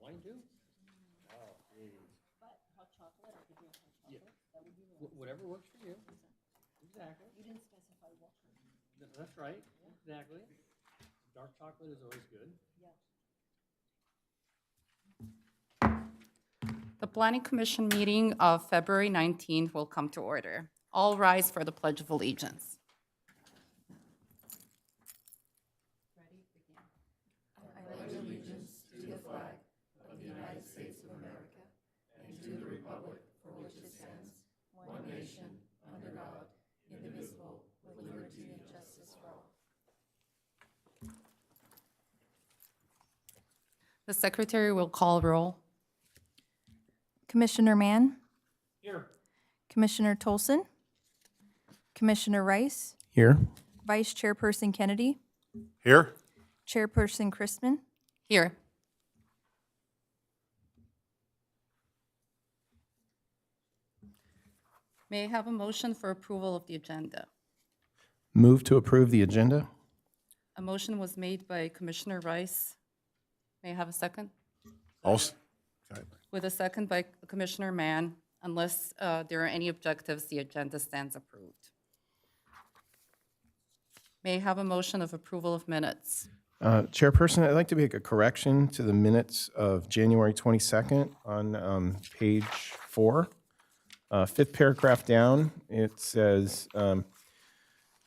Wine too? Oh, geez. But hot chocolate, I could do a hot Yeah. chocolate. That would be warm. Whatever works for you. Exactly. You didn't specify what kind. That's right, exactly. Dark chocolate is always good. Yeah. The Planning Commission meeting of February 19th will come to order. All rise for the Pledge of Allegiance. Ready? Begin. The Secretary will call roll. Commissioner Mann, Here. Commissioner Tolson, Commissioner Rice, Here. Vice Chairperson Kennedy, Here. Chairperson Christman. Here. May I have a motion for approval of the agenda? Move to approve the agenda. A motion was made by Commissioner Rice. May I have a second? Also, With a second by Commissioner Mann. Unless there are any objectives, the agenda stands approved. May I have a motion of approval of minutes? Chairperson, I'd like to make a correction to the minutes of January 22nd on page 4. Fifth paragraph down, it says,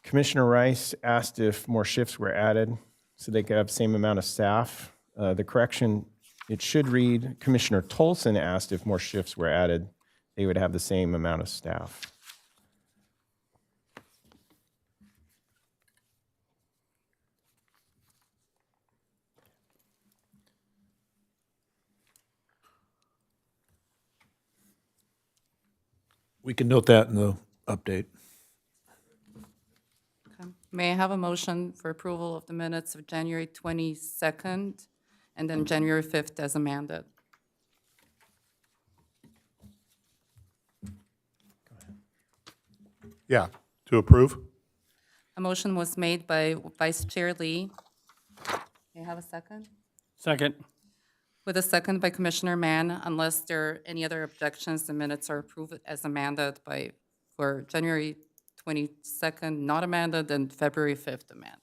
Commissioner Rice asked if more shifts were added so they could have the same amount of staff. The correction, it should read, Commissioner Tolson asked if more shifts were added, they would have the same amount of staff. We can note that in the update. Okay. May I have a motion for approval of the minutes of January 22nd and then January 5th as amended? Yeah, to approve? A motion was made by Vice Chair Lee. May I have a second? Second. With a second by Commissioner Mann. Unless there are any other objections, the minutes are approved as amended for January 22nd, not amended, and February 5th amended.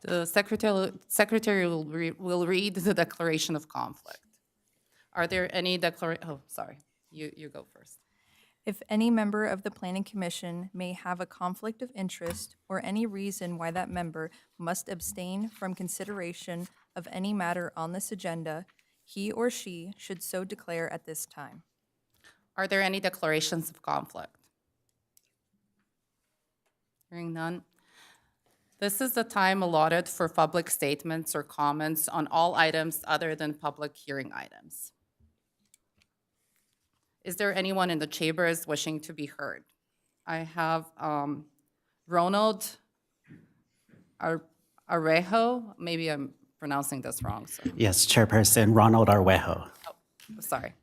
The secretary will read the declaration of conflict. Are there any oh, sorry, you go first. If any member of the Planning Commission may have a conflict of interest or any reason why that member must abstain from consideration of any matter on this agenda, he or she should so declare at this time. Are there any declarations of conflict? Hearing none. This is the time allotted for public statements or comments on all items other than public hearing items. Is there anyone in the chambers wishing to be heard? I have Ronald Arejo. Maybe I'm pronouncing this wrong. So. Yes, Chairperson Ronald Arwejo. Sorry.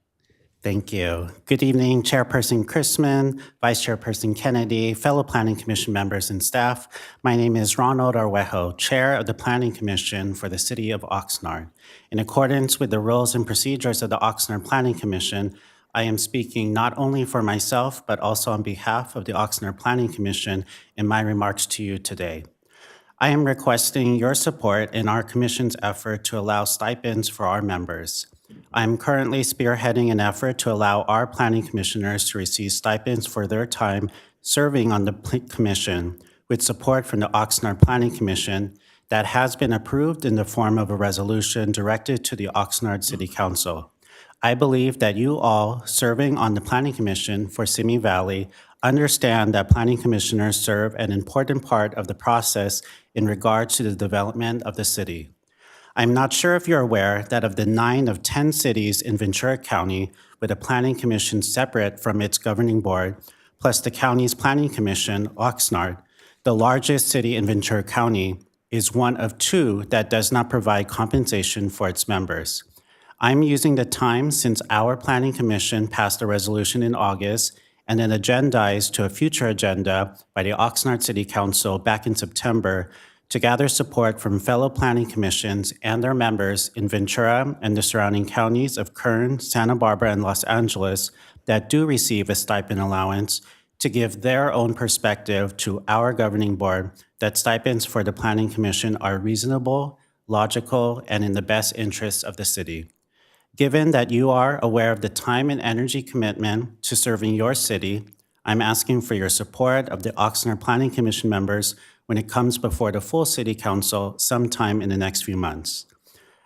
Thank you. Good evening, Chairperson Christman, Vice Chairperson Kennedy, fellow Planning Commission members and staff. My name is Ronald Arwejo, Chair of the Planning Commission for the City of Oxnard. In accordance with the rules and procedures of the Oxnard Planning Commission, I am speaking not only for myself, but also on behalf of the Oxnard Planning Commission in my remarks to you today. I am requesting your support in our Commission's effort to allow stipends for our members. I am currently spearheading an effort to allow our planning commissioners to receive stipends for their time serving on the commission with support from the Oxnard Planning Commission that has been approved in the form of a resolution directed to the Oxnard City Council. I believe that you all serving on the Planning Commission for Simi Valley understand that planning commissioners serve an important part of the process in regards to the development of the city. I'm not sure if you're aware that of the 9 of 10 cities in Ventura County with a planning commission separate from its governing board, plus the county's planning commission, Oxnard, the largest city in Ventura County, is one of two that does not provide compensation for its members. I'm using the time since our Planning Commission passed a resolution in August and then agendized to a future agenda by the Oxnard City Council back in September to gather support from fellow planning commissions and their members in Ventura and the surrounding counties of Kern, Santa Barbara, and Los Angeles that do receive a stipend allowance to give their own perspective to our governing board that stipends for the Planning Commission are reasonable, logical, and in the best interests of the city. Given that you are aware of the time and energy commitment to serving your city, I'm asking for your support of the Oxnard Planning Commission members when it comes before the full City Council sometime in the next few months.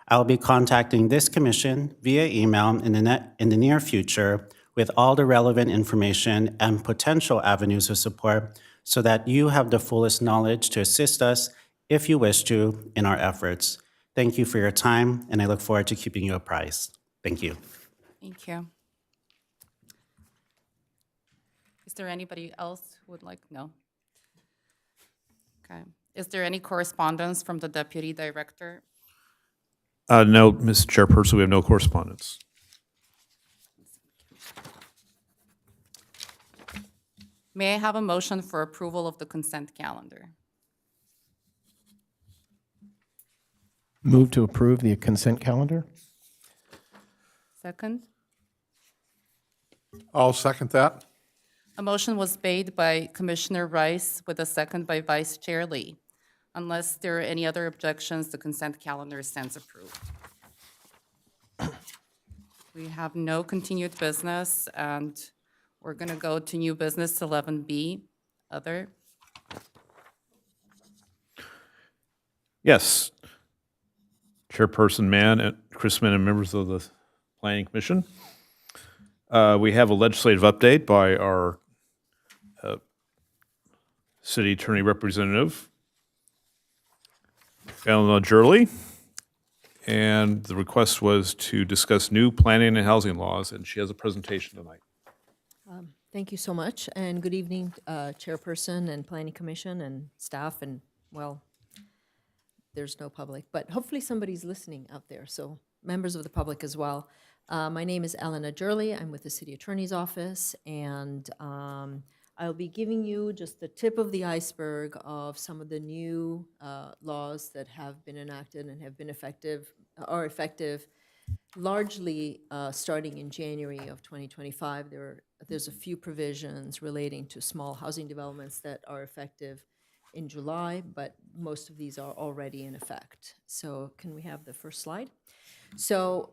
I'll be contacting this commission via email in the near future with all the relevant information and potential avenues of support so that you have the fullest knowledge to assist us, if you wish to, in our efforts. Thank you for your time, and I look forward to keeping you apprised. Thank you. Thank you. Is there anybody else who would like? No? Okay. Is there any correspondence from the Deputy Director? No, Ms. Chairperson, we have no correspondence. May I have a motion for approval of the consent calendar? Move to approve the consent calendar? Second? I'll second that. A motion was made by Commissioner Rice with a second by Vice Chair Lee. Unless there are any other objections, the consent calendar stands approved. We have no continued business, and we're going to go to new business 11B, other. Yes. Chairperson Mann, and Chrisman, and members of the Planning Commission. We have a legislative update by our City Attorney Representative, Eleanor Jurley, and the request was to discuss new planning and housing laws, and she has a presentation tonight. Thank you so much, and good evening, Chairperson and Planning Commission and staff, and, well, there's no public, but hopefully somebody's listening out there, so members of the public as well. My name is Elena Jurley. I'm with the City Attorney's Office, and I'll be giving you just the tip of the iceberg of some of the new laws that have been enacted and have been effective largely starting in January of 2025. There's a few provisions relating to small housing developments that are effective in July, but most of these are already in effect. So can we have the first slide? So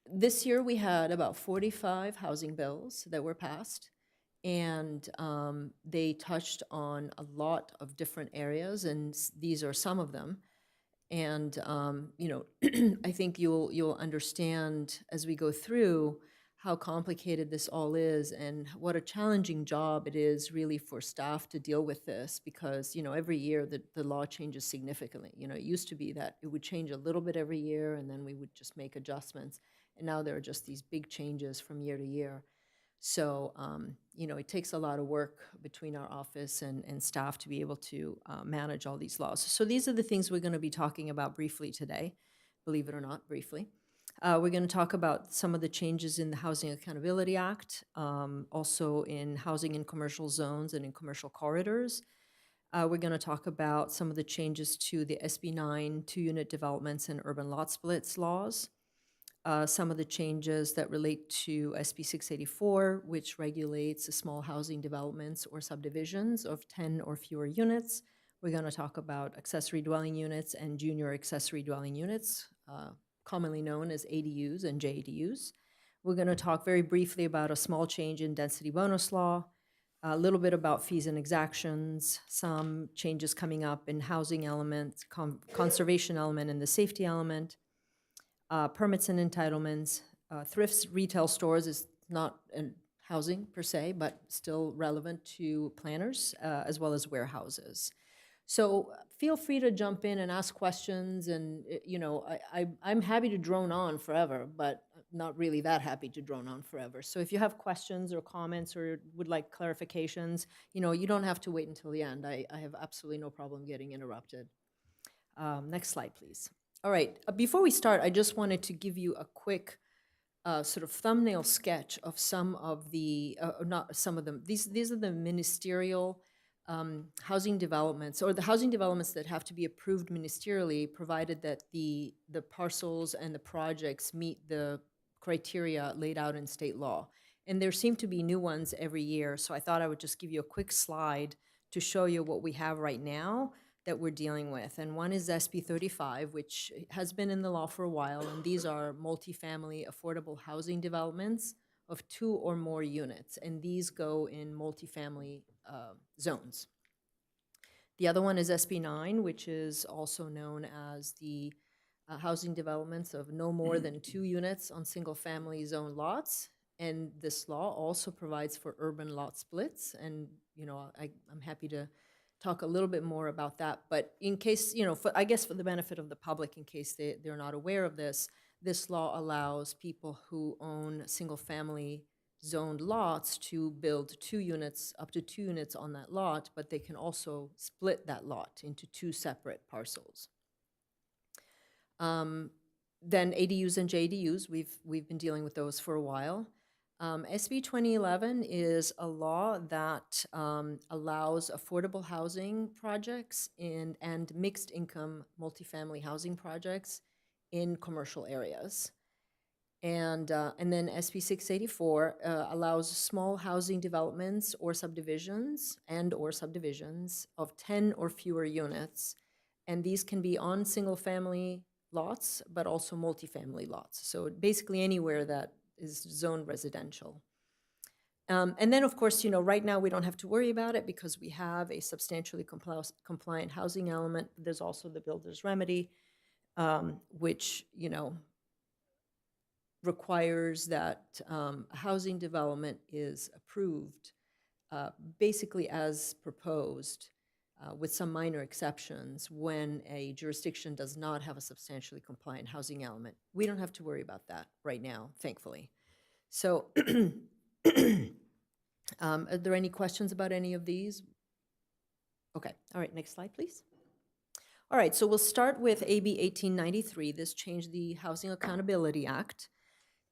this year we had about 45 housing bills that were passed, and they touched on a lot of different areas, and these are some of them. And you know, I think you'll understand as we go through how complicated this all is and what a challenging job it is really for staff to deal with this, because you know, every year the law changes significantly. You know, it used to be that it would change a little bit every year and then we would just make adjustments, and now there are just these big changes from year to year. So you know, it takes a lot of work between our office and staff to be able to manage all these laws. So these are the things we're going to be talking about briefly today, believe it or not, briefly. We're going to talk about some of the changes in the Housing Accountability Act, also in housing in commercial zones and in commercial corridors. We're going to talk about some of the changes to the SB 9 two-unit developments and urban lot splits laws, some of the changes that relate to SB 684, which regulates the small housing developments or subdivisions of 10 or fewer units. We're going to talk about accessory dwelling units and junior accessory dwelling units, commonly known as ADUs and JADUs. We're going to talk very briefly about a small change in density bonus law, a little bit about fees and exactions, some changes coming up in housing element, conservation element, and the safety element, permits and entitlements. Thrifts, retail stores is not housing per se, but still relevant to planners, as well as warehouses. So feel free to jump in and ask questions, and you know, I'm happy to drone on forever, but not really that happy to drone on forever. So if you have questions or comments or would like clarifications, you don't have to wait until the end. I have absolutely no problem getting interrupted. Next slide, please. All right, before we start, I just wanted to give you a quick sort of thumbnail sketch of some of the, not some of them, these are the ministerial housing developments, or the housing developments that have to be approved ministerially, provided that the parcels and the projects meet the criteria laid out in state law. And there seem to be new ones every year, so I thought I would just give you a quick slide to show you what we have right now that we're dealing with. And one is SB 35, which has been in the law for a while, and these are multifamily affordable housing developments of 2 or more units, and these go in multifamily zones. The other one is SB 9, which is also known as the housing developments of no more than 2 units on single-family zone lots. And this law also provides for urban lot splits, and I'm happy to talk a little bit more about that. But in case, I guess for the benefit of the public, in case they're not aware of this, this law allows people who own single-family zoned lots to build 2 units, up to 2 units on that lot, but they can also split that lot into 2 separate parcels. Then ADUs and JDUs, we've been dealing with those for a while. SB 2011 is a law that allows affordable housing projects and mixed income multifamily housing projects in commercial areas. And then SB 684 allows small housing developments or subdivisions of 10 or fewer units. And these can be on single-family lots, but also multifamily lots. So basically anywhere that is zoned residential. And then, of course, right now we don't have to worry about it because we have a substantially compliant housing element. There's also the builder's remedy, which, requires that housing development is approved basically as proposed, with some minor exceptions when a jurisdiction does not have a substantially compliant housing element. We don't have to worry about that right now, thankfully. So are there any questions about any of these? Okay, all right, next slide, please. All right, so we'll start with AB 1893. This changed the Housing Accountability Act.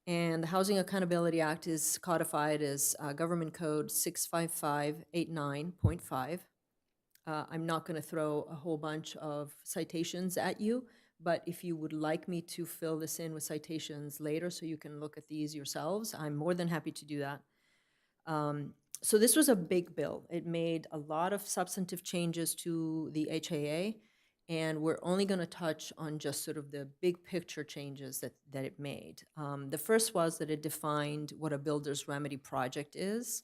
And the Housing Accountability Act is codified as Government Code 65589.5. I'm not going to throw a whole bunch of citations at you, but if you would like me to fill this in with citations later so you can look at these yourselves, I'm more than happy to do that. So this was a big bill. It made a lot of substantive changes to the HAA, and we're only going to touch on just sort of the big picture changes that it made. The first was that it defined what a builder's remedy project is,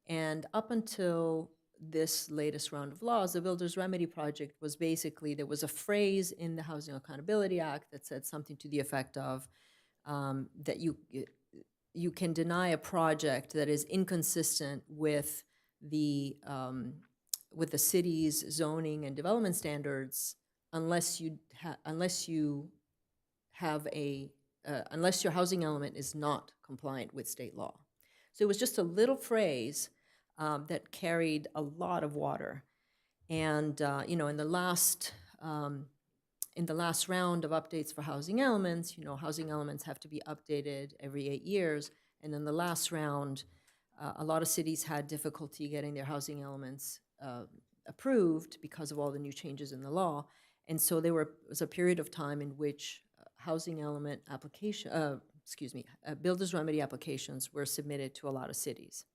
and up until this latest round of laws, the builder's remedy project was basically, there was a phrase in the Housing Accountability Act that said something to the effect of that you can deny a project that is inconsistent with the city's zoning and development standards unless your housing element is not compliant with state law. So it was just a little phrase that carried a lot of water. And in the last round of updates for housing elements, housing elements have to be updated every 8 years. And in the last round, a lot of cities had difficulty getting their housing elements approved because of all the new changes in the law. And so there was a period of time in which housing element builder's remedy applications were submitted to a lot of cities.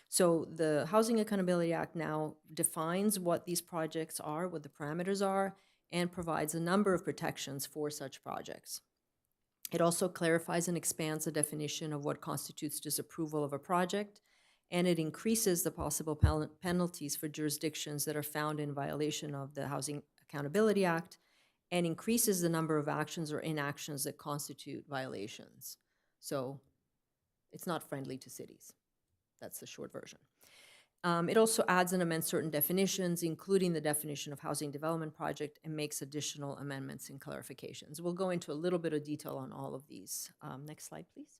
So the Housing Accountability Act now defines what these projects are, what the parameters are, and provides a number of protections for such projects. It also clarifies and expands the definition of what constitutes disapproval of a project, and it increases the possible penalties for jurisdictions that are found in violation of the Housing Accountability Act, and increases the number of actions or inactions that constitute violations. So it's not friendly to cities. That's the short version. It also adds and amends certain definitions, including the definition of housing development project, and makes additional amendments and clarifications. We'll go into a little bit of detail on all of these. Next slide, please.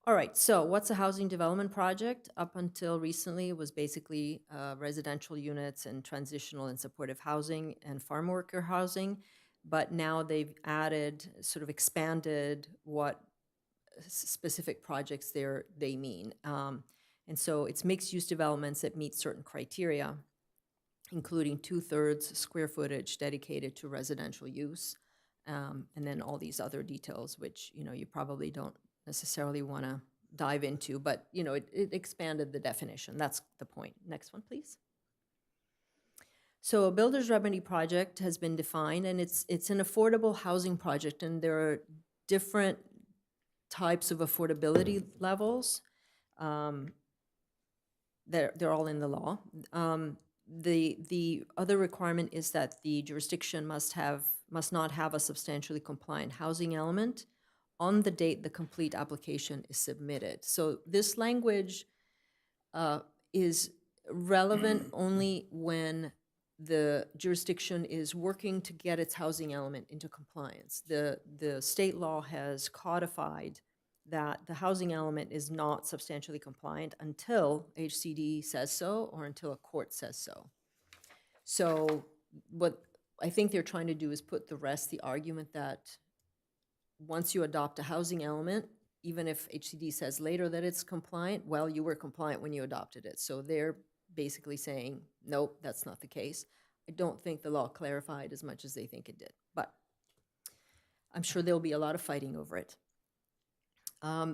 All right, so what's a housing development project? Up until recently, it was basically residential units and transitional and supportive housing and farm worker housing. But now they've added, sort of expanded what specific projects they mean. And so it's mixed-use developments that meet certain criteria, including 2/3 square footage dedicated to residential use, and then all these other details, which, you probably don't necessarily want to dive into, but, it expanded the definition. That's the point. Next one, please. So a builder's remedy project has been defined, and it's an affordable housing project, and there are different types of affordability levels. They're all in the law. The other requirement is that the jurisdiction must not have a substantially compliant housing element on the date the complete application is submitted. So this language is relevant only when the jurisdiction is working to get its housing element into compliance. The state law has codified that the housing element is not substantially compliant until HCD says so or until a court says so. So what I think they're trying to do is put to rest the argument that once you adopt a housing element, even if HCD says later that it's compliant, well, you were compliant when you adopted it. So they're basically saying, nope, that's not the case. I don't think the law clarified as much as they think it did, but I'm sure there'll be a lot of fighting over it.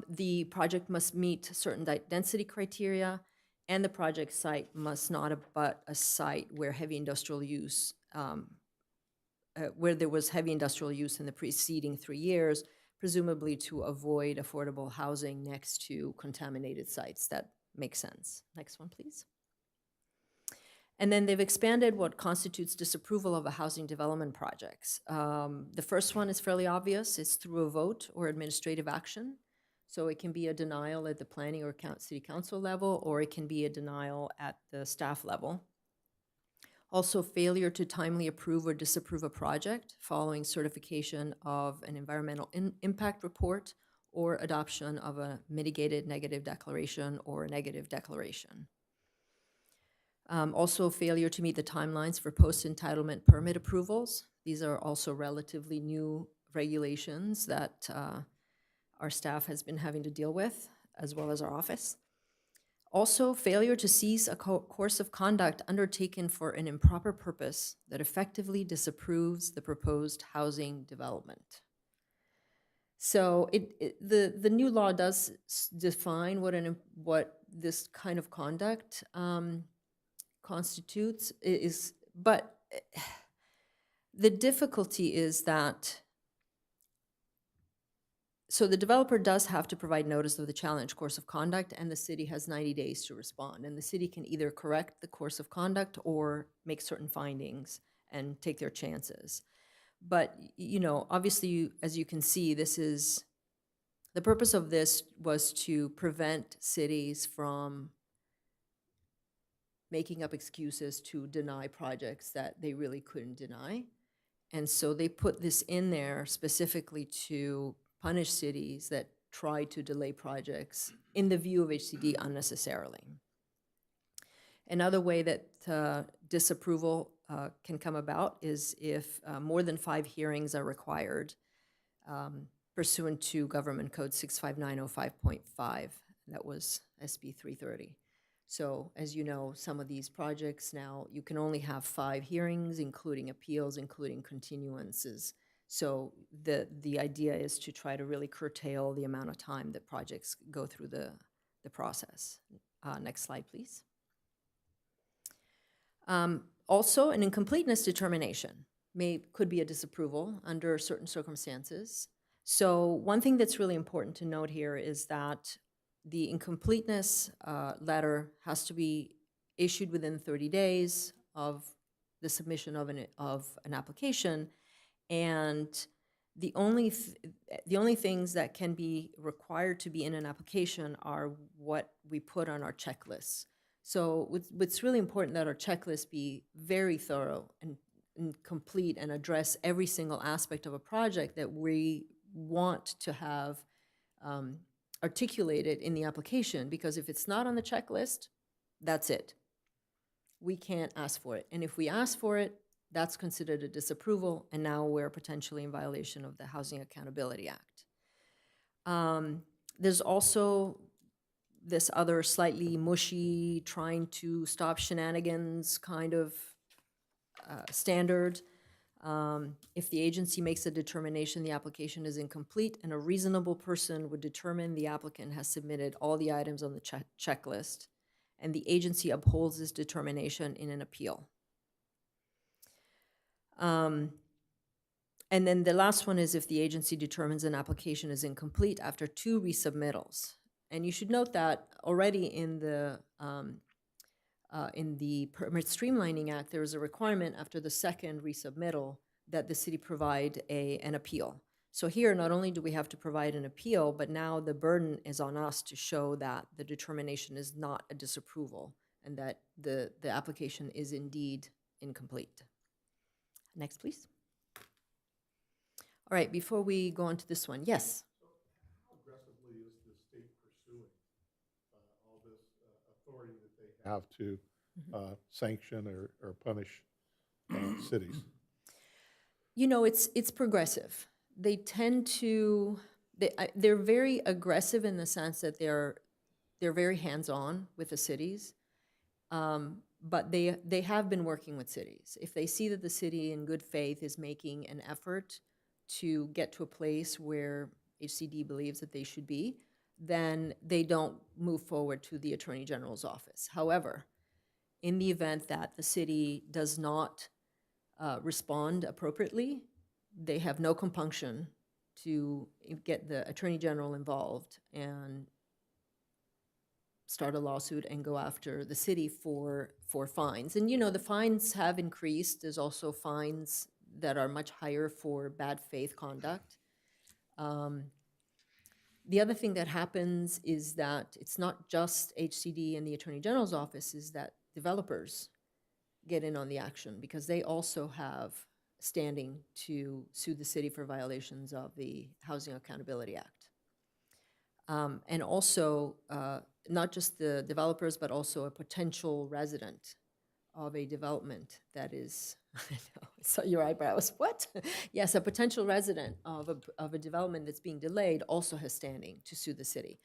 The project must meet certain density criteria, and the project site must not abut a site where heavy industrial use, where there was heavy industrial use in the preceding 3 years, presumably to avoid affordable housing next to contaminated sites. That makes sense. Next one, please. And then they've expanded what constitutes disapproval of a housing development projects. The first one is fairly obvious. It's through a vote or administrative action. So it can be a denial at the planning or city council level, or it can be a denial at the staff level. Also, failure to timely approve or disapprove a project following certification of an environmental impact report or adoption of a mitigated negative declaration or a negative declaration. Also, failure to meet the timelines for post-entitlement permit approvals. These are also relatively new regulations that our staff has been having to deal with, as well as our office. Also, failure to cease a course of conduct undertaken for an improper purpose that effectively disapproves the proposed housing development. So the new law does define what this kind of conduct constitutes, but the difficulty is that, so the developer does have to provide notice of the challenged course of conduct, and the city has 90 days to respond. And the city can either correct the course of conduct or make certain findings and take their chances. But, obviously, as you can see, the purpose of this was to prevent cities from making up excuses to deny projects that they really couldn't deny. And so they put this in there specifically to punish cities that try to delay projects in the view of HCD unnecessarily. Another way that disapproval can come about is if more than 5 hearings are required pursuant to Government Code 65905.5. That was SB 330. So as you know, some of these projects now, you can only have 5 hearings, including appeals, including continuances. So the idea is to try to really curtail the amount of time that projects go through the process. Next slide, please. Also, an incompleteness determination could be a disapproval under certain circumstances. So one thing that's really important to note here is that the incompleteness letter has to be issued within 30 days of the submission of an application, and the only things that can be required to be in an application are what we put on our checklists. So it's really important that our checklist be very thorough and complete and address every single aspect of a project that we want to have articulated in the application, because if it's not on the checklist, that's it. We can't ask for it. And if we ask for it, that's considered a disapproval, and now we're potentially in violation of the Housing Accountability Act. There's also this other slightly mushy, trying to stop shenanigans kind of standard. If the agency makes a determination the application is incomplete and a reasonable person would determine the applicant has submitted all the items on the checklist, and the agency upholds this determination in an appeal. And then the last one is if the agency determines an application is incomplete after 2 resubmittals. And you should note that already in the Permit Streamlining Act, there is a requirement after the second resubmittal that the city provide an appeal. So here, not only do we have to provide an appeal, but now the burden is on us to show that the determination is not a disapproval and that the application is indeed incomplete. Next, please. All right, before we go on to this one, yes? How aggressively is the state pursuing all this authority that they have to sanction or punish cities? You know, it's progressive. They tend to, they're very aggressive in the sense that they're very hands-on with the cities. But they have been working with cities. If they see that the city in good faith is making an effort to get to a place where HCD believes that they should be, then they don't move forward to the Attorney General's office. However, in the event that the city does not respond appropriately, they have no compunction to get the Attorney General involved and start a lawsuit and go after the city for fines. And, you know, the fines have increased. There's also fines that are much higher for bad faith conduct. The other thing that happens is that it's not just HCD and the Attorney General's office, is that developers get in on the action because they also have standing to sue the city for violations of the Housing Accountability Act. And also, not just the developers, but also a potential resident of a development that is, I know, I saw your eyebrows, what? Yes, a potential resident of a development that's being delayed also has standing to sue the city.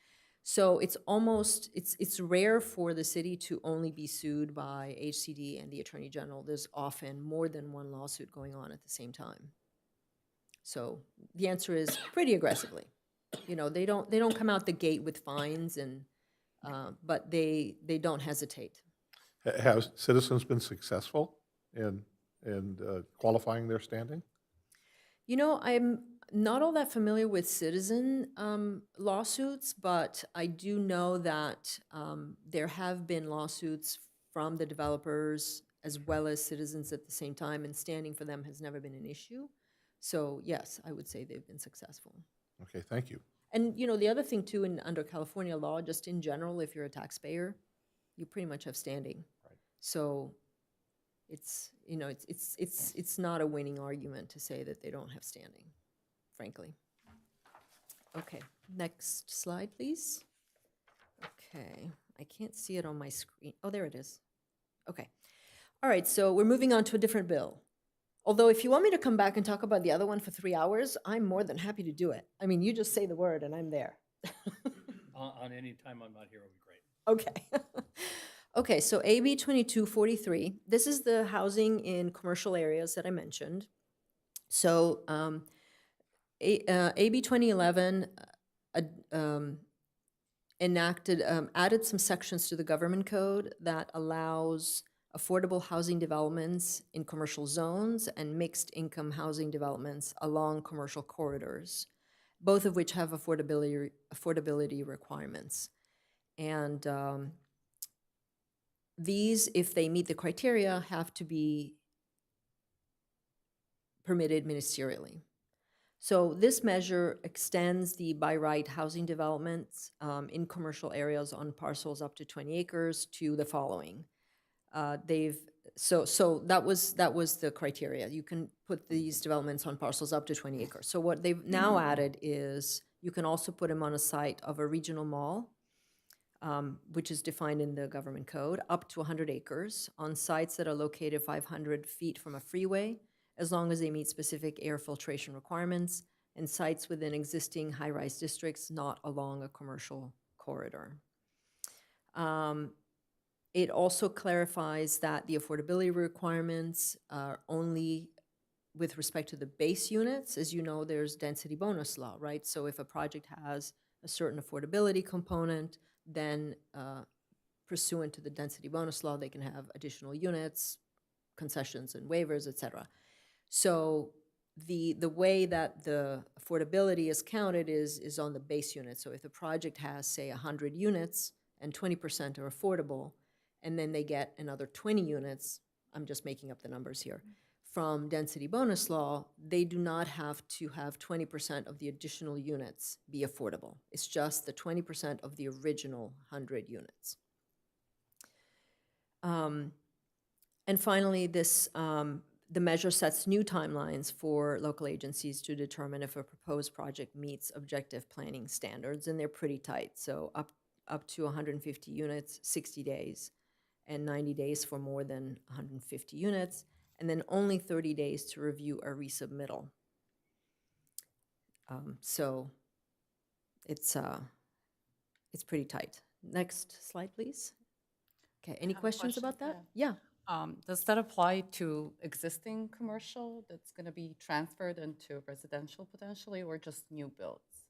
So it's almost, it's rare for the city to only be sued by HCD and the Attorney General. There's often more than one lawsuit going on at the same time. So the answer is pretty aggressively. You know, they don't come out the gate with fines, and but they don't hesitate. Have citizens been successful in qualifying their standing? You know, I'm not all that familiar with citizen lawsuits, but I do know that there have been lawsuits from the developers as well as citizens at the same time, and standing for them has never been an issue. So yes, I would say they've been successful. Okay, thank you. And, you know, the other thing too, under California law, just in general, if you're a taxpayer, you pretty much have standing. Right. So it's, you know, it's not a winning argument to say that they don't have standing, frankly. Okay, next slide, please. Okay, I can't see it on my screen. Oh, there it is. Okay. All right, so we're moving on to a different bill. Although if you want me to come back and talk about the other one for 3 hours, I'm more than happy to do it. I mean, you just say the word and I'm there. On any time I'm not here will be great. Okay. Okay, so AB 2243, this is the housing in commercial areas that I mentioned. So AB 2011 added some sections to the government code that allows affordable housing developments in commercial zones and mixed income housing developments along commercial corridors, both of which have affordability requirements. And these, if they meet the criteria, have to be permitted ministerially. So this measure extends the by right housing developments in commercial areas on parcels up to 20 acres to the following. So that was the criteria. You can put these developments on parcels up to 20 acres. So what they've now added is you can also put them on a site of a regional mall, which is defined in the government code, up to 100 acres, on sites that are located 500 feet from a freeway, as long as they meet specific air filtration requirements, and sites within existing high-rise districts, not along a commercial corridor. It also clarifies that the affordability requirements are only with respect to the base units. As you know, there's density bonus law, right? So if a project has a certain affordability component, then pursuant to the density bonus law, they can have additional units, concessions and waivers, et cetera. So the way that the affordability is counted is on the base unit. So if the project has, say, 100 units and 20% are affordable, and then they get another 20 units, I'm just making up the numbers here, from density bonus law, they do not have to have 20% of the additional units be affordable. It's just the 20% of the original 100 units. And finally, the measure sets new timelines for local agencies to determine if a proposed project meets objective planning standards, and they're pretty tight. So up to 150 units, 60 days, and 90 days for more than 150 units, and then only 30 days to review a resubmittal. So it's pretty tight. Next slide, please. Okay, any have a questions question, about that? Yeah. Does that apply to existing commercial that's going to be transferred into residential potentially, or just new builds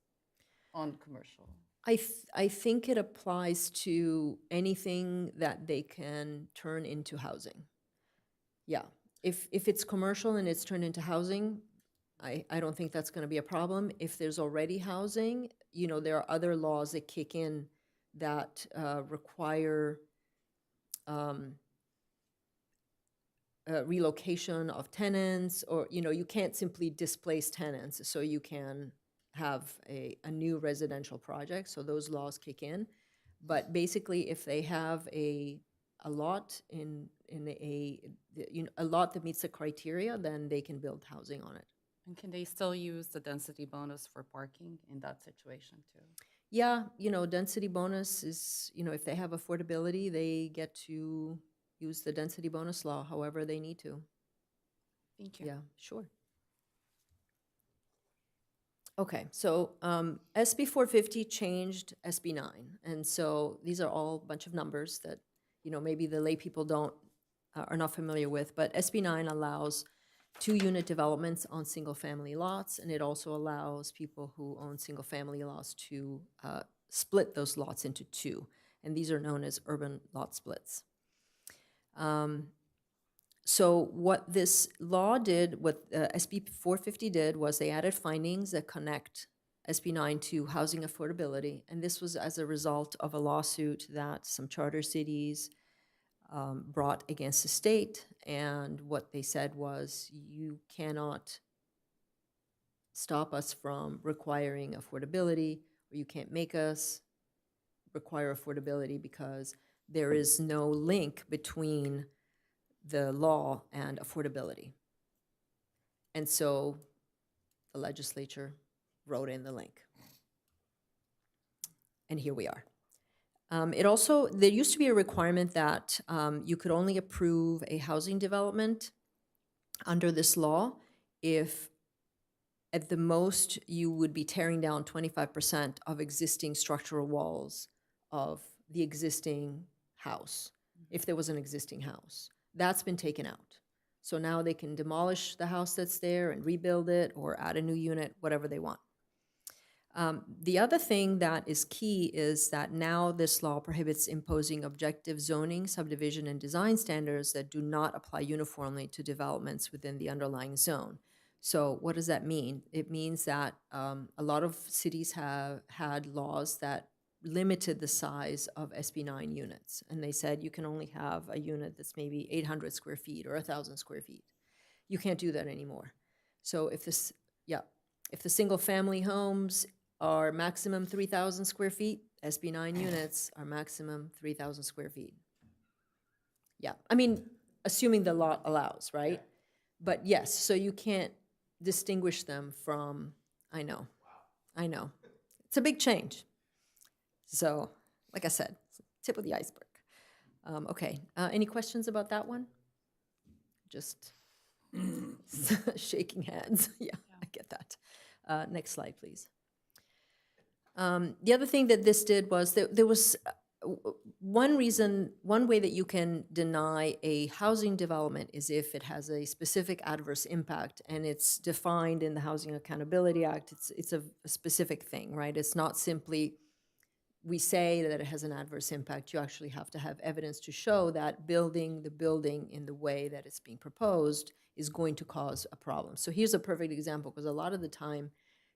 on commercial? I think it applies to anything that they can turn into housing. Yeah, if it's commercial and it's turned into housing, I don't think that's gonna be a problem. If there's already housing, you know, there are other laws that kick in that require relocation of tenants, or, you know, you can't simply displace tenants, so you can have a new residential project, so those laws kick in. But basically, if they have a lot a lot that meets the criteria, then they can build housing on it. And can they still use the density bonus for parking in that situation too? Yeah, you know, density bonus is, you know, if they have affordability, they get to use the density bonus law however they need to. Thank you. Yeah, sure. Okay, so SB 450 changed SB 9, and so these are all a bunch of numbers that, you know, maybe the lay people are not familiar with, but SB 9 allows 2-unit developments on single-family lots, and it also allows people who own single-family lots to split those lots into 2, and these are known as urban lot splits. So what this law did, what SB 450 did, was they added findings that connect SB 9 to housing affordability, and this was as a result of a lawsuit that some charter cities brought against the state, and what they said was, you cannot stop us from requiring affordability, or you can't make us require affordability because there is no link between the law and affordability. And so the legislature wrote in the link. And here we are. There used to be a requirement that you could only approve a housing development under this law if at the most you would be tearing down 25% of existing structural walls of the existing house, if there was an existing house. That's been taken out. So now they can demolish the house that's there and rebuild it or add a new unit, whatever they want. The other thing that is key is that now this law prohibits imposing objective zoning, subdivision, and design standards that do not apply uniformly to developments within the underlying zone. So what does that mean? It means that a lot of cities have had laws that limited the size of SB 9 units. And they said you can only have a unit that's maybe 800 square feet or 1,000 square feet. You can't do that anymore. So if If the single-family homes are maximum 3,000 square feet, SB 9 units are maximum 3,000 square feet. Yeah, I mean, assuming the law allows, right? But yes, so you can't distinguish them from, I know. It's a big change. So, like I said, tip of the iceberg. Okay, any questions about that one? Just shaking heads. Yeah, I get that. Next slide, please. The other thing that this did was that there was one way that you can deny a housing development is if it has a specific adverse impact, and it's defined in the Housing Accountability Act. It's a specific thing, right? It's not simply we say that it has an adverse impact. You actually have to have evidence to show that building the building in the way that it's being proposed is going to cause a problem. So here's a perfect example, because a lot of the time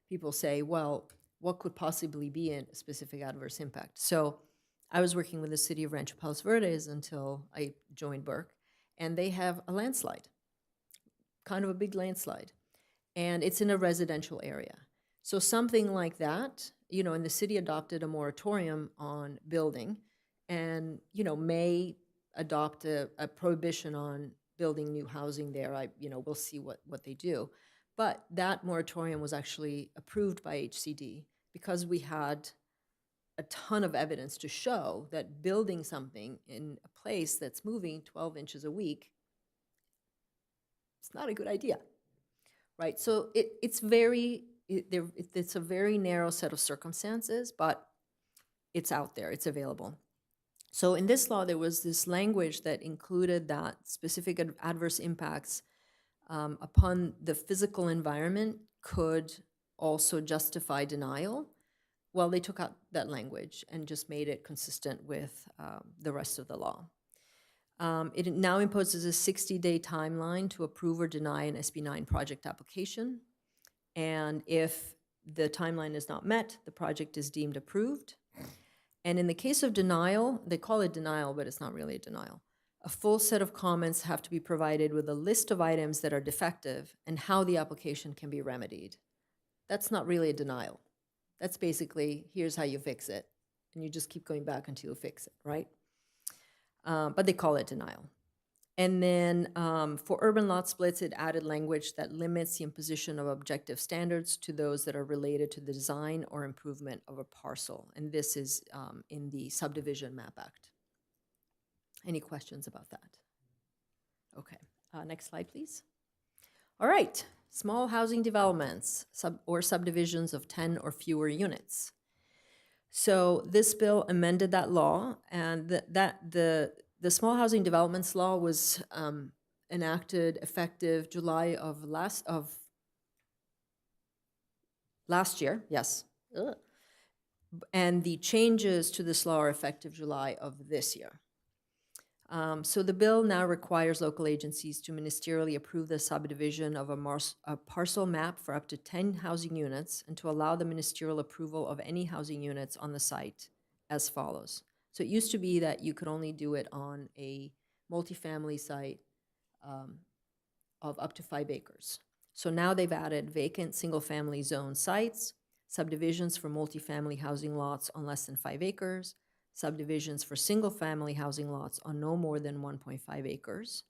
people say, well, what could possibly be a specific adverse impact? So I was working with the city of Rancho Palos Verdes until I joined Burke, and they have a landslide, kind of a big landslide, and it's in a residential area. So something like that, you know, and the city adopted a moratorium on building and, you know, may adopt a prohibition on building new housing there. We'll see what they do. But that moratorium was actually approved by HCD because we had a ton of evidence to show that building something in a place that's moving 12 inches a week, it's not a good idea, right? So it's a very narrow set of circumstances, but it's out there, it's available. So in this law, there was this language that included that specific adverse impacts upon the physical environment could also justify denial. Well, they took out that language and just made it consistent with the rest of the law. It now imposes a 60-day timeline to approve or deny an SB 9 project application. And if the timeline is not met, the project is deemed approved. And in the case of denial, they call it denial, but it's not really a denial. A full set of comments have to be provided with a list of items that are defective and how the application can be remedied. That's not really a denial. That's basically, here's how you fix it. And you just keep going back until you fix it, right? But they call it denial. And then for urban lot splits, it added language that limits the imposition of objective standards to those that are related to the design or improvement of a parcel. And this is in the Subdivision Map Act. Any questions about that? Okay, next slide, please. All right, small housing developments or subdivisions of 10 or fewer units. So this bill amended that law, and the Small Housing Developments Law was enacted effective July of last year, yes. Ugh. And the changes to this law are effective July of this year. So the bill now requires local agencies to ministerially approve the subdivision of a parcel map for up to 10 housing units and to allow the ministerial approval of any housing units on the site as follows. So it used to be that you could only do it on a multifamily site of up to 5 acres. So now they've added vacant single-family zone sites, subdivisions for multifamily housing lots on less than 5 acres, subdivisions for single-family housing lots on no more than 1.5 acres.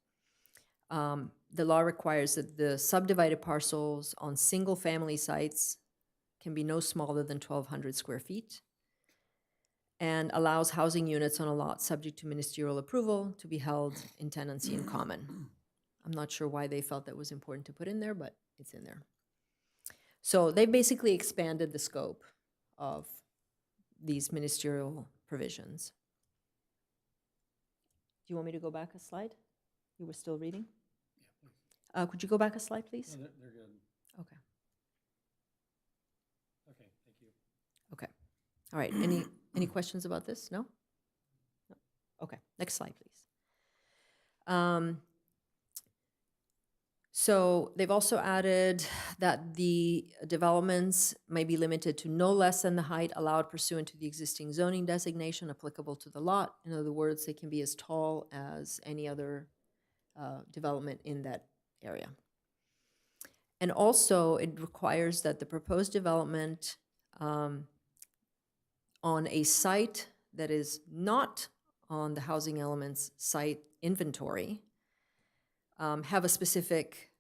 The law requires that the subdivided parcels on single-family sites can be no smaller than 1,200 square feet, and allows housing units on a lot subject to ministerial approval to be held in tenancy in common. I'm not sure why they felt that was important to put in there, but it's in there. So they basically expanded the scope of these ministerial provisions. Do you want me to go back a slide? You were still reading? Yeah, please. Could you go back a slide, please? No, they're good. Okay. Okay, thank you. Okay. All right. Any questions about this? No? No? Okay. Next slide, please. So they've also added that the developments may be limited to no less than the height allowed pursuant to the existing zoning designation applicable to the lot. In other words, they can be as tall as any other development in that area. And also, it requires that the proposed development on a site that is not on the housing elements site inventory have a specific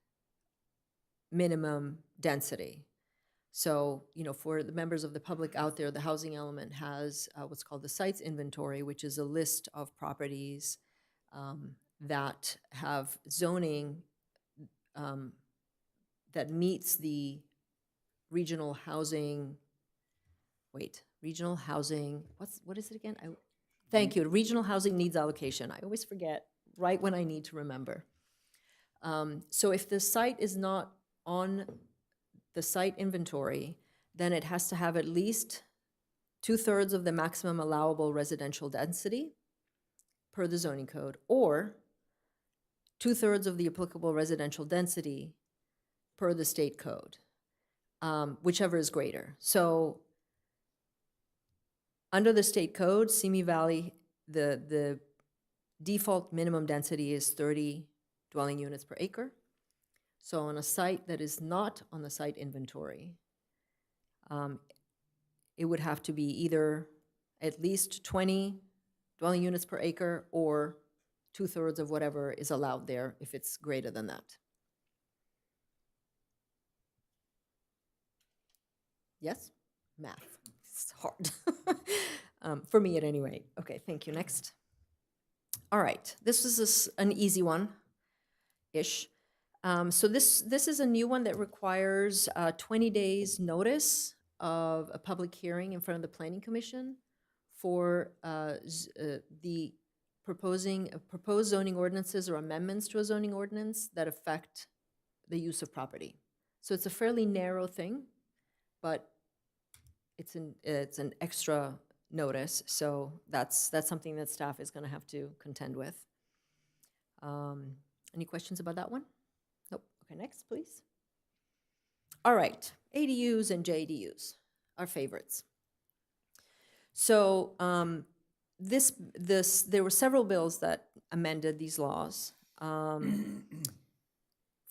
minimum density. So, for the members of the public out there, the housing element has what's called the sites inventory, which is a list of properties that have zoning that meets the regional housing, what is it again? Thank you, regional housing needs allocation. I always forget right when I need to remember. So if the site is not on the site inventory, then it has to have at least 2/3 of the maximum allowable residential density per the zoning code, or 2/3 of the applicable residential density per the state code, whichever is greater. So under the state code, Simi Valley, the default minimum density is 30 dwelling units per acre. So on a site that is not on the site inventory, it would have to be either at least 20 dwelling units per acre or 2/3 of whatever is allowed there if it's greater than that. Yes? Math. It's hard. For me at any rate. Okay, thank you. Next. All right, this is an easy one-ish. So this is a new one that requires 20 days notice of a public hearing in front of the Planning Commission for the proposed zoning ordinances or amendments to a zoning ordinance that affect the use of property. So it's a fairly narrow thing, but it's an extra notice, so that's something that staff is going to have to contend with. Any questions about that one? Nope. Okay, next, please. All right, ADUs and JDUs, our favorites. So there were several bills that amended these laws. For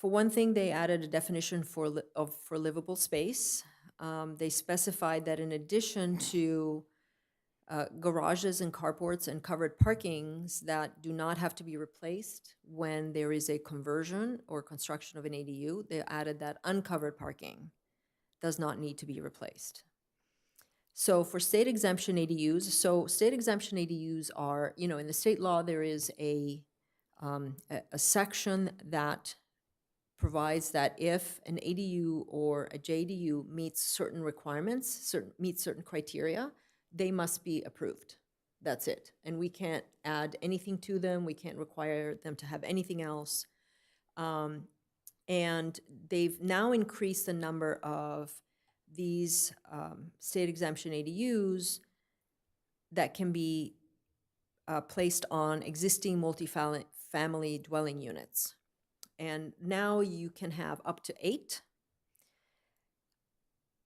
one thing, they added a definition for livable space. They specified that in addition to garages and carports and covered parkings that do not have to be replaced when there is a conversion or construction of an ADU, they added that uncovered parking does not need to be replaced. So for state exemption ADUs, are, in the state law, there is a section that provides that if an ADU or a JDU meets certain requirements, meets certain criteria, they must be approved. That's it. And we can't add anything to them. We can't require them to have anything else. And they've now increased the number of these state exemption ADUs that can be placed on existing multifamily dwelling units. And now you can have up to 8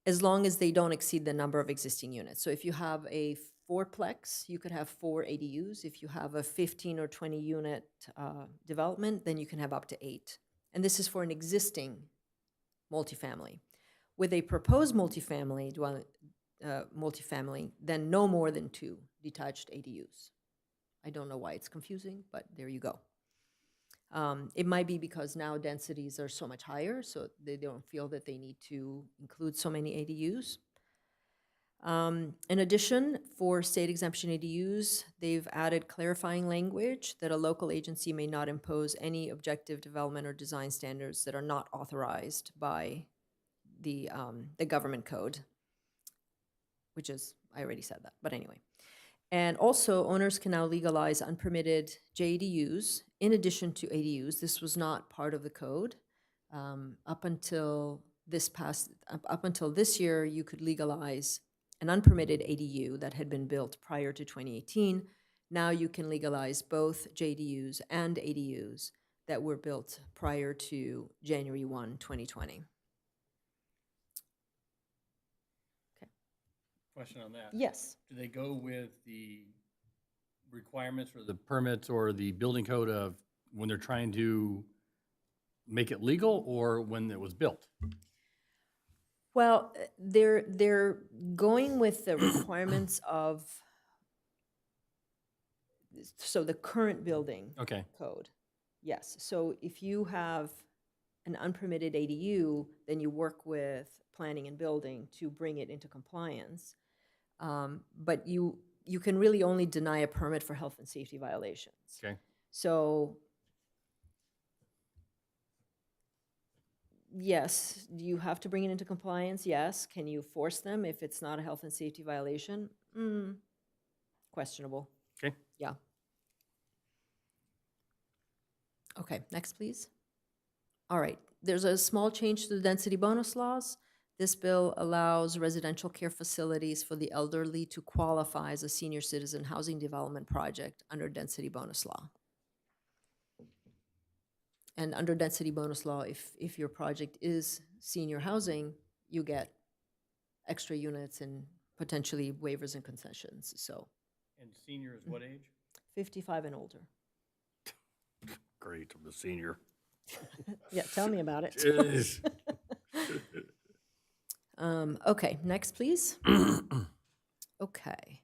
as long as they don't exceed the number of existing units. So if you have a 4-plex, you could have 4 ADUs. If you have a 15 or 20 unit development, then you can have up to 8. And this is for an existing multifamily. With a proposed multifamily, then no more than 2 detached ADUs. I don't know why it's confusing, but there you go. It might be because now densities are so much higher, so they don't feel that they need to include so many ADUs. In addition, for state exemption ADUs, they've added clarifying language that a local agency may not impose any objective development or design standards that are not authorized by the government code, which is, I already said that, but anyway. And also, owners can now legalize unpermitted JDUs in addition to ADUs. This was not part of the code. Up until this year, you could legalize an unpermitted ADU that had been built prior to 2018. Now you can legalize both JDUs and ADUs that were built prior to January 1, 2020. Question on that. Yes. Do they go with the requirements or the permits or the building code of when they're trying to make it legal or when it was built? Well, they're going with the requirements of, so the current building Okay, code. Yes, so if you have an unpermitted ADU, then you work with planning and building to bring it into compliance. But you can really only deny a permit for health and safety violations. okay. So, yes, do you have to bring it into compliance? Yes. Can you force them if it's not a health and safety violation? Questionable. Okay. Yeah. Okay, next, please. All right, there's a small change to the density bonus laws. This bill allows residential care facilities for the elderly to qualify as a senior citizen housing development project under density bonus law. And under density bonus law, if your project is senior housing, you get extra units and potentially waivers and concessions, so And seniors, what age? 55 and older. Great, I'm a senior. Yeah, tell me about it. Jeez. Okay, next, please. Okay.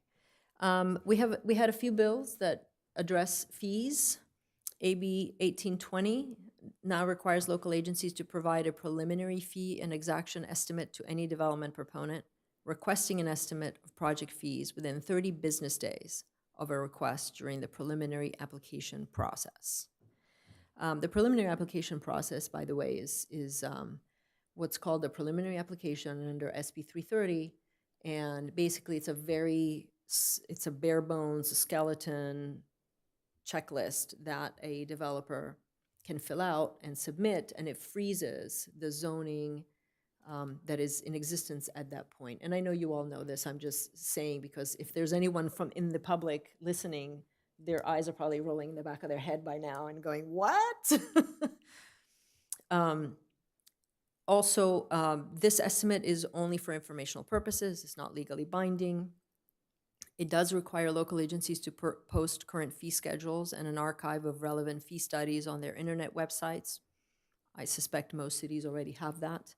We had a few bills that address fees. AB 1820 now requires local agencies to provide a preliminary fee and exaction estimate to any development proponent requesting an estimate of project fees within 30 business days of a request during the preliminary application process. The preliminary application process, by the way, is what's called the preliminary application under SB 330, and basically it's a bare bones skeleton checklist that a developer can fill out and submit, and it freezes the zoning that is in existence at that point. And I know you all know this, I'm just saying, because if there's anyone from in the public listening, their eyes are probably rolling in the back of their head by now and going, what? Also, this estimate is only for informational purposes. It's not legally binding. It does require local agencies to post current fee schedules and an archive of relevant fee studies on their internet websites. I suspect most cities already have that.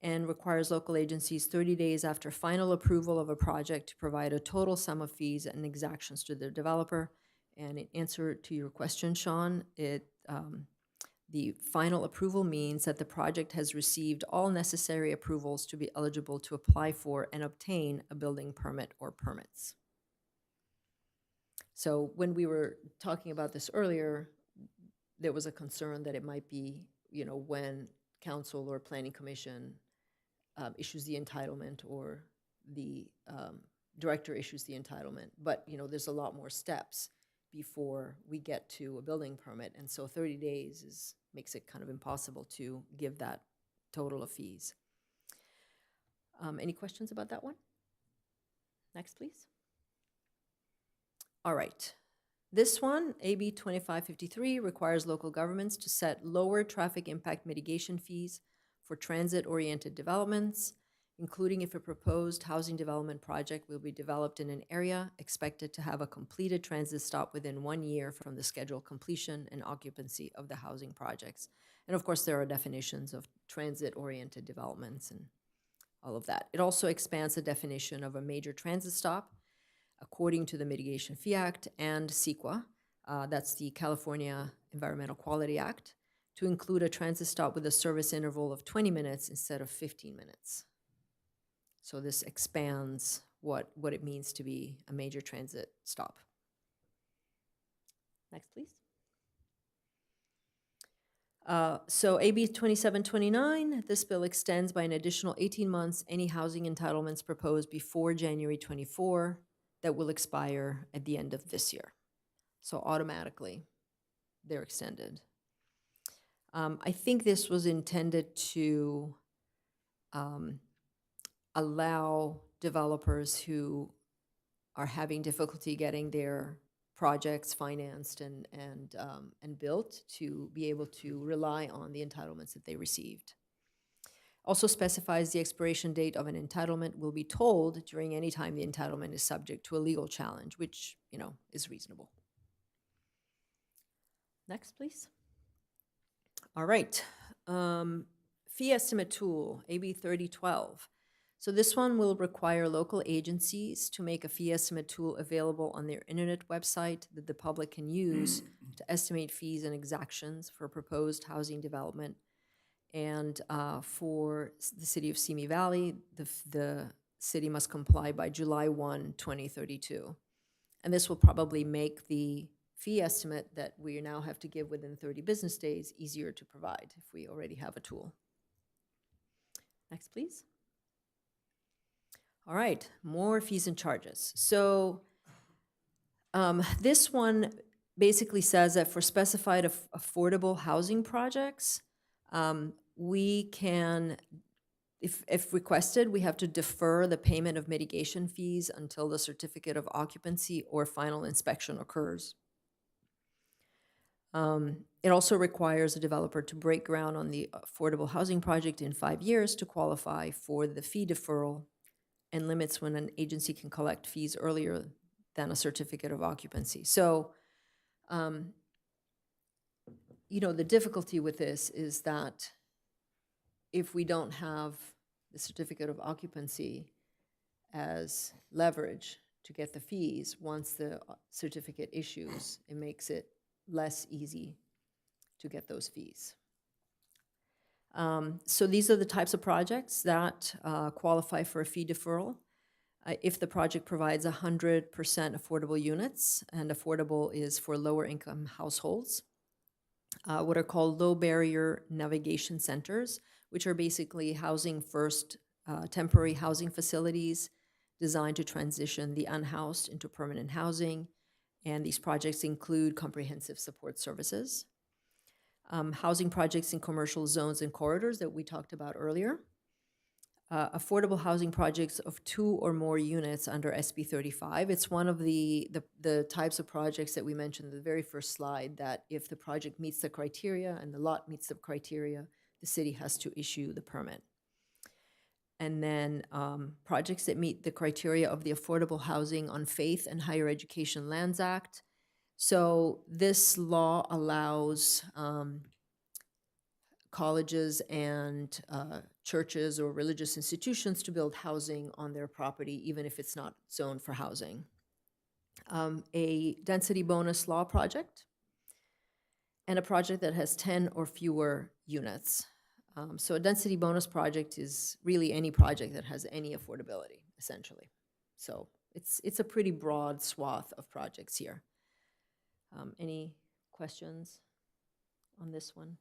And requires local agencies 30 days after final approval of a project to provide a total sum of fees and exactions to the developer. And in answer to your question, Sean, the final approval means that the project has received all necessary approvals to be eligible to apply for and obtain a building permit or permits. So when we were talking about this earlier, there was a concern that it might be, when council or planning commission issues the entitlement or the director issues the entitlement. But, there's a lot more steps before we get to a building permit. And so 30 days makes it kind of impossible to give that total of fees. Any questions about that one? Next, please. All right. This one, AB 2553, requires local governments to set lower traffic impact mitigation fees for transit-oriented developments, including if a proposed housing development project will be developed in an area expected to have a completed transit stop within 1 year from the scheduled completion and occupancy of the housing projects. And of course, there are definitions of transit-oriented developments and all of that. It also expands the definition of a major transit stop according to the Mitigation Fee Act and CEQA, that's the California Environmental Quality Act, to include a transit stop with a service interval of 20 minutes instead of 15 minutes. So this expands what it means to be a major transit stop. Next, please. So AB 2729, this bill extends by an additional 18 months any housing entitlements proposed before January 24 that will expire at the end of this year. So automatically, they're extended. I think this was intended to allow developers who are having difficulty getting their projects financed and built to be able to rely on the entitlements that they received. Also specifies the expiration date of an entitlement will be told during any time the entitlement is subject to a legal challenge, which, is reasonable. Next, please. All right. Fee estimate tool, AB 3012. So this one will require local agencies to make a fee estimate tool available on their internet website that the public can use to estimate fees and exactions for proposed housing development. And for the city of Simi Valley, the city must comply by July 1, 2032. And this will probably make the fee estimate that we now have to give within 30 business days easier to provide if we already have a tool. Next, please. All right, more fees and charges. So this one basically says that for specified affordable housing projects, we can, if requested, we have to defer the payment of mitigation fees until the certificate of occupancy or final inspection occurs. It also requires a developer to break ground on the affordable housing project in 5 years to qualify for the fee deferral, and limits when an agency can collect fees earlier than a certificate of occupancy. So, you know, the difficulty with this is that if we don't have the certificate of occupancy as leverage to get the fees, once the certificate issues, it makes it less easy to get those fees. So these are the types of projects that qualify for a fee deferral. If the project provides 100% affordable units, and affordable is for lower income households, what are called low barrier navigation centers, which are basically housing first temporary housing facilities designed to transition the unhoused into permanent housing. And these projects include comprehensive support services. Housing projects in commercial zones and corridors that we talked about earlier. Affordable housing projects of 2 or more units under SB 35. It's one of the types of projects that we mentioned in the very first slide, that if the project meets the criteria and the lot meets the criteria, the city has to issue the permit. And then projects that meet the criteria of the Affordable Housing on Faith and Higher Education Lands Act. So this law allows colleges and churches or religious institutions to build housing on their property, even if it's not zoned for housing. A density bonus law project, and a project that has 10 or fewer units. So a density bonus project is really any project that has any affordability, essentially. So it's a pretty broad swath of projects here. Any questions on this one?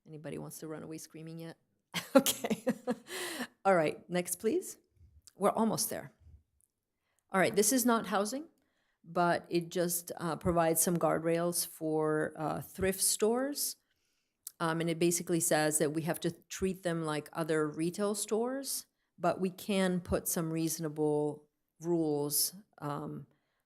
Anybody wants to run away screaming yet? Okay. All right, next, please. We're almost there. All right, this is not housing, but it just provides some guardrails for thrift stores. And it basically says that we have to treat them like other retail stores, but we can put some reasonable rules.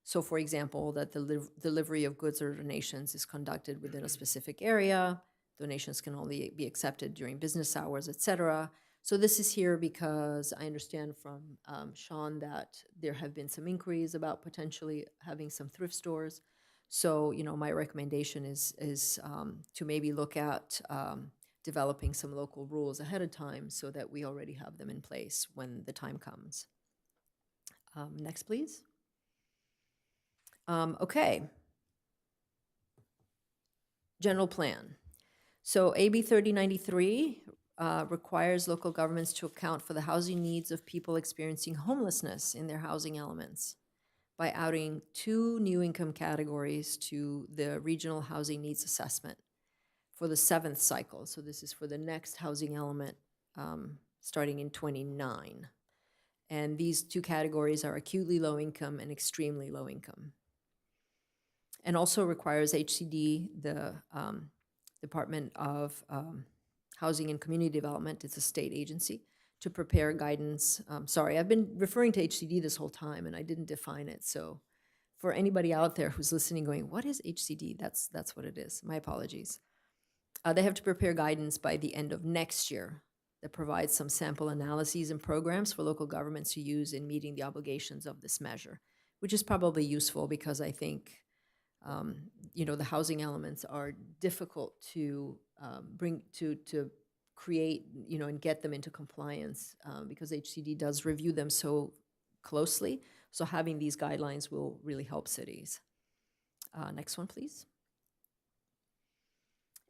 So for example, that the delivery of goods or donations is conducted within a specific area. Donations can only be accepted during business hours, et cetera. So this is here because I understand from Sean that there have been some inquiries about potentially having some thrift stores. So, you know, my recommendation is to maybe look at developing some local rules ahead of time so that we already have them in place when the time comes. Next, please. Okay. General plan. So AB 3093 requires local governments to account for the housing needs of people experiencing homelessness in their housing elements by adding 2 new income categories to the regional housing needs assessment for the 7th cycle. So this is for the next housing element starting in 29. And these 2 categories are acutely low income and extremely low income. And also requires HCD, the Department of Housing and Community Development, it's a state agency, to prepare guidance. Sorry, I've been referring to HCD this whole time and I didn't define it. So for anybody out there who's listening going, what is HCD? That's what it is. My apologies. They have to prepare guidance by the end of next year that provides some sample analyses and programs for local governments to use in meeting the obligations of this measure, which is probably useful because I think, you know, the housing elements are difficult to create, and get them into compliance, because HCD does review them so closely. So having these guidelines will really help cities. Next one, please.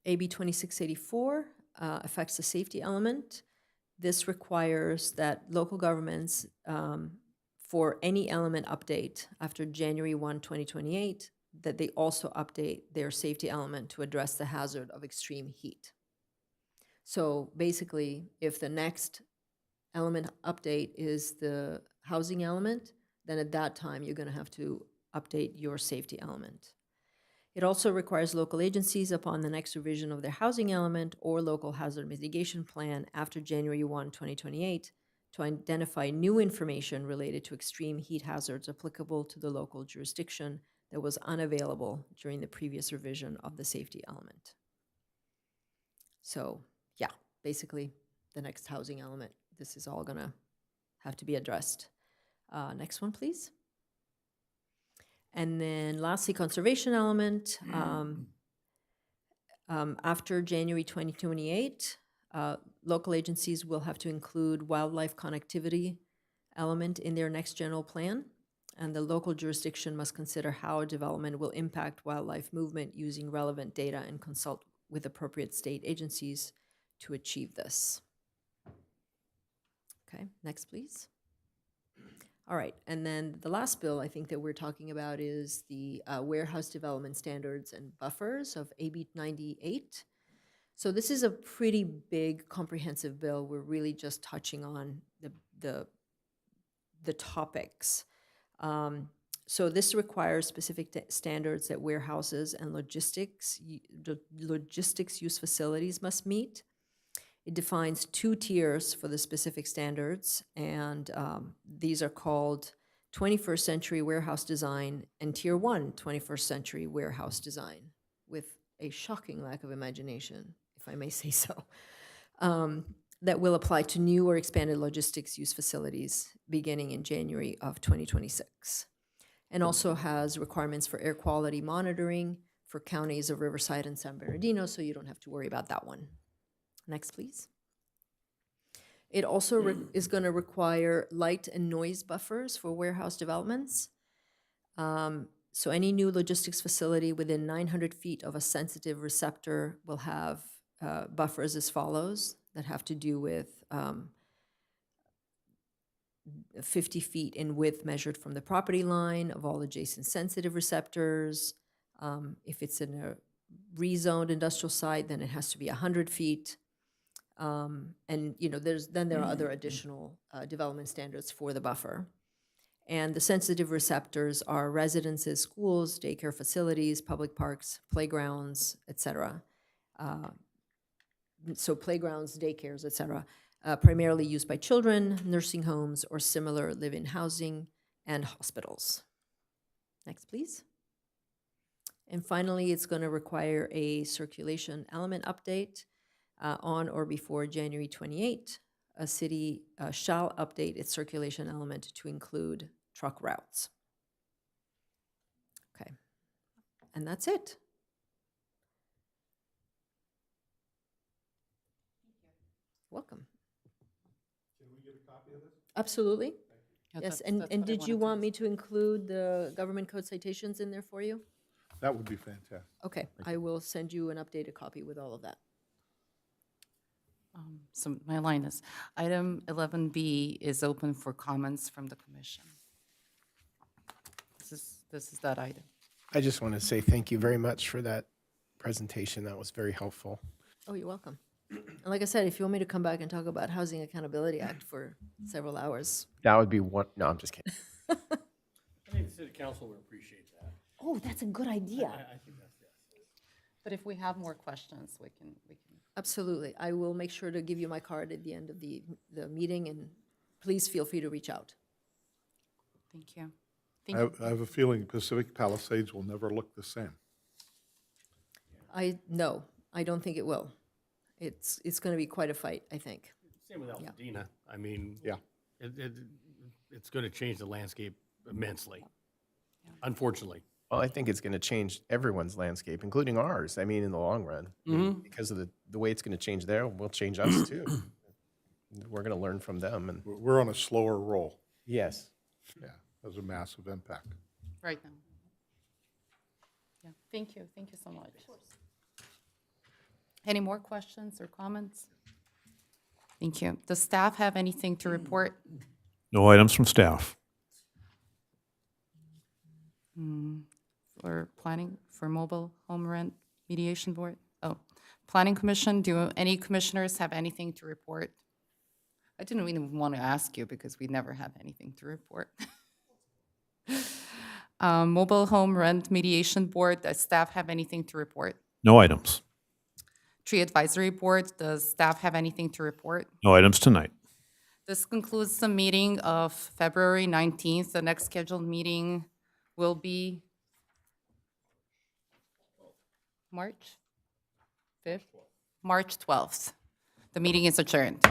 AB 2684 affects the safety element. This requires that local governments, for any element update after January 1, 2028, that they also update their safety element to address the hazard of extreme heat. So basically, if the next element update is the housing element, then at that time, you're going to have to update your safety element. It also requires local agencies upon the next revision of their housing element or local hazard mitigation plan after January 1, 2028, to identify new information related to extreme heat hazards applicable to the local jurisdiction that was unavailable during the previous revision of the safety element. So, yeah, basically, the next housing element, this is all gonna have to be addressed. Next one, please. And then lastly, conservation element. After January 2028, local agencies will have to include wildlife connectivity element in their next general plan, and the local jurisdiction must consider how development will impact wildlife movement using relevant data and consult with appropriate state agencies to achieve this. Okay, next, please. All right, and then the last bill I think that we're talking about is the warehouse development standards and buffers of AB 98. So this is a pretty big, comprehensive bill. We're really just touching on the topics. So this requires specific standards that warehouses and logistics use facilities must meet. It defines 2 tiers for the specific standards, and these are called 21st century warehouse design and Tier 1 21st century warehouse design, with a shocking lack of imagination, if I may say so, that will apply to new or expanded logistics use facilities beginning in January of 2026, and also has requirements for air quality monitoring for counties of Riverside and San Bernardino, so you don't have to worry about that one. Next, please. It also is going to require light and noise buffers for warehouse developments. So any new logistics facility within 900 feet of a sensitive receptor will have buffers as follows that have to do with 50 feet in width measured from the property line of all adjacent sensitive receptors. If it's in a rezoned industrial site, then it has to be 100 feet. And there are other additional development standards for the buffer. And the sensitive receptors are residences, schools, daycare facilities, public parks, playgrounds, et cetera. So playgrounds, daycares, et cetera, primarily used by children, nursing homes, or similar live-in housing, and hospitals. Next, please. And finally, it's going to require a circulation element update on or before January 28. A city shall update its circulation element to include truck routes. Okay, and that's it. Welcome. Can we get a copy of this? Absolutely. Yeah, Yes, that's and what I did you wanted to want me to include the government code citations in there for you? That would be fantastic. Okay, I will send you an updated copy with all of that. So my line is, item 11B is open for comments from the commission. This is that item. I just want to say thank you very much for that presentation. That was very helpful. Oh, you're welcome. And like I said, if you want me to come back and talk about Housing Accountability Act for several hours. That would be one. No, I'm just kidding. I think the city council would appreciate that. Oh, that's a good idea. I think that's, yes. But if we have more questions, we can. Absolutely. I will make sure to give you my card at the end of the meeting, and please feel free to reach out. Thank you. I have a feeling Pacific Palisades will never look the same. No, I don't think it will. It's going to be quite a fight, I think. Same with Yeah. Altadena. I mean, Yeah. it's going to change the landscape immensely, unfortunately. Well, I think it's going to change everyone's landscape, including ours. I mean, in the long run, I mean, because of the way it's going to change there, will change us too. We're going to learn from them, and We're on a slower roll. yes. Yeah, has a massive impact. Right now. Yeah, thank you so much. Any more questions or comments? Thank you. Does staff have anything to report? No items from staff. For planning, for mobile home rent mediation board? Oh, planning commission, do any commissioners have anything to report? I didn't even want to ask you because we never have anything to report. Mobile home rent mediation board, does staff have anything to report? No items. Tree advisory board, does staff have anything to report? No items tonight. This concludes the meeting of February 19th. The next scheduled meeting will be March 5th? March 12th. The meeting is adjourned.